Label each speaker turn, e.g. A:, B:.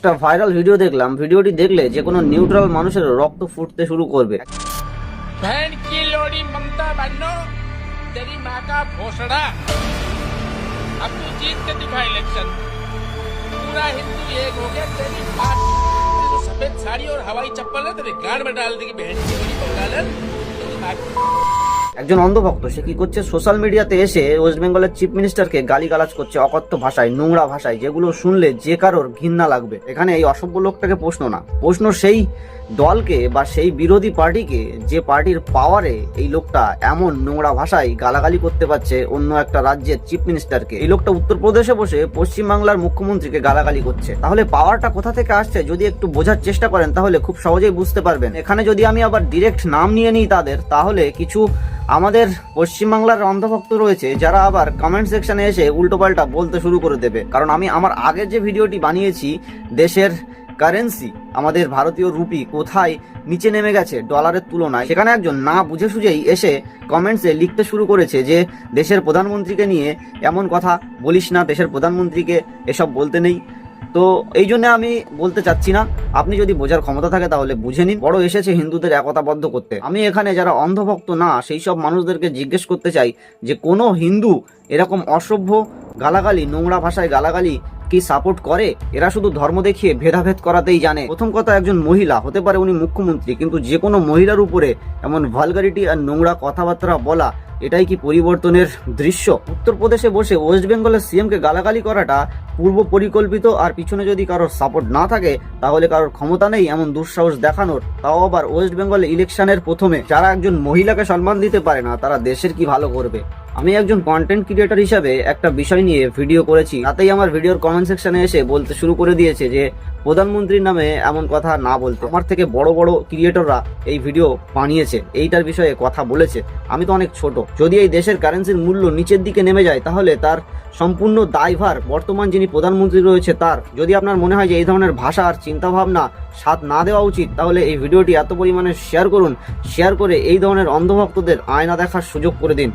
A: একটা viral video দেখলাম, ভিডিওটি দেখলে যে কোনো নিউট্রাল মানুষের রক্ত ফুটতে শুরু করবে।
B: बहन की लोड़ी ममता बहनों, तेरी माँ का भोसड़ा। अब तू जीत के दिखा इलेक्शन, पूरा हिंदू एक हो गया। तेरी माँ जो सफेद साड़ी और हवाई चप्पल है तेरे गाड़ में डाल देगी बहन की लोड़ी बंगालन। तेरी माँ
A: একজন অন্ধভক্ত সে কি করছে, সোশ্যাল মিডিয়াতে এসে ওয়েস্ট বেঙ্গলের চিফ মিনিস্টারকে গালিগালাজ করছে অকথ্য ভাষায়, নোংরা ভাষায়, যেগুলো শুনলে যে কারোর ঘৃণা লাগবে। এখানে এই অসভ্য লোকটাকে প্রশ্ন না, প্রশ্ন সেই দলকে বা সেই বিরোধী পার্টিকে যে পার্টির পাওয়ারে এই লোকটা এমন নোংরা ভাষায় গালাগালি করতে পারছে অন্য একটা রাজ্যের চিফ মিনিস্টারকে। এই লোকটা উত্তরপ্রদেশে বসে পশ্চিমবাংলার মুখ্যমন্ত্রীকে গালাগালি করছে। তাহলে পাওয়ারটা কোথা থেকে আসছে যদি একটু বোঝার চেষ্টা করেন তাহলে খুব সহজেই বুঝতে পারবেন। এখানে যদি আমি আবার ডিরেক্ট নাম নিয়ে নিই তাদের, তাহলে কিছু আমাদের পশ্চিমবাংলার অন্ধভক্ত রয়েছে যারা আবার কমেন্ট সেকশনে এসে উল্টোপাল্টা বলতে শুরু করে দেবে। কারণ আমি আমার আগের যে ভিডিওটি বানিয়েছি, দেশের কারেন্সি আমাদের ভারতীয় রুপি কোথায় নিচে নেমে গেছে ডলারের তুলনায়, সেখানে একজন না বুঝে সুঝেই এসে কমেন্টসে লিখতে শুরু করেছে যে দেশের প্রধানমন্ত্রীকে নিয়ে এমন কথা বলিস না, দেশের প্রধানমন্ত্রীকে এসব বলতে নেই। তো এই জন্য আমি বলতে চাচ্ছি না, আপনি যদি বোঝার ক্ষমতা থাকে তাহলে বুঝে নিন। বড় এসেছে হিন্দুদের একতাবদ্ধ করতে। আমি এখানে যারা অন্ধভক্ত না সেই সব মানুষদেরকে জিজ্ঞেস করতে চাই যে কোনো হিন্দু এরকম অসভ্য গালাগালি, নোংরা ভাষায় গালাগালি কি সাপোর্ট করে? এরা শুধু ধর্ম দেখিয়ে ভেদাভেদ করাতেই জানে। প্রথম কথা, একজন মহিলা হতে পারে উনি মুখ্যমন্ত্রী, কিন্তু যে কোনো মহিলার উপরে এমন ভালগারিটি আর নোংরা কথাবার্তা বলা, এটাই কি পরিবর্তনের দৃশ্য? উত্তরপ্রদেশে বসে ওয়েস্ট বেঙ্গলের সিএমকে গালাগালি করাটা পূর্ব পরিকল্পিত, আর পিছনে যদি কারোর সাপোর্ট না থাকে তাহলে কারোর ক্ষমতা নেই এমন দুঃসাহস দেখানোর, তাও আবার ওয়েস্ট বেঙ্গল ইলেকশনের প্রথমে। যারা একজন মহিলাকে সম্মান দিতে পারে না তারা দেশের কি ভালো করবে? আমি একজন কন্টেন্ট ক্রিয়েটর হিসাবে একটা বিষয় নিয়ে ভিডিও করেছি, তাতেই আমার ভিডিওর কমেন্ট সেকশনে এসে বলতে শুরু করে দিয়েছে যে প্রধানমন্ত্রীর নামে এমন কথা না বলতে। আমার থেকে বড় বড় ক্রিয়েটররা এই ভিডিও বানিয়েছে, এইটার বিষয়ে কথা বলেছে। আমি তো অনেক ছোট। যদি এই দেশের কারেন্সির মূল্য নিচের দিকে নেমে যায় তাহলে তার সম্পূর্ণ দায়ভার বর্তমান যিনি প্রধানমন্ত্রী রয়েছে তার। যদি আপনার মনে হয় যে এই ধরনের ভাষা আর চিন্তাভাবনা সাথ না দেওয়া উচিত, তাহলে এই ভিডিওটি এত পরিমাণে শেয়ার করুন, শেয়ার করে এই ধরনের অন্ধভক্তদের আয়না দেখার সুযোগ করে দিন।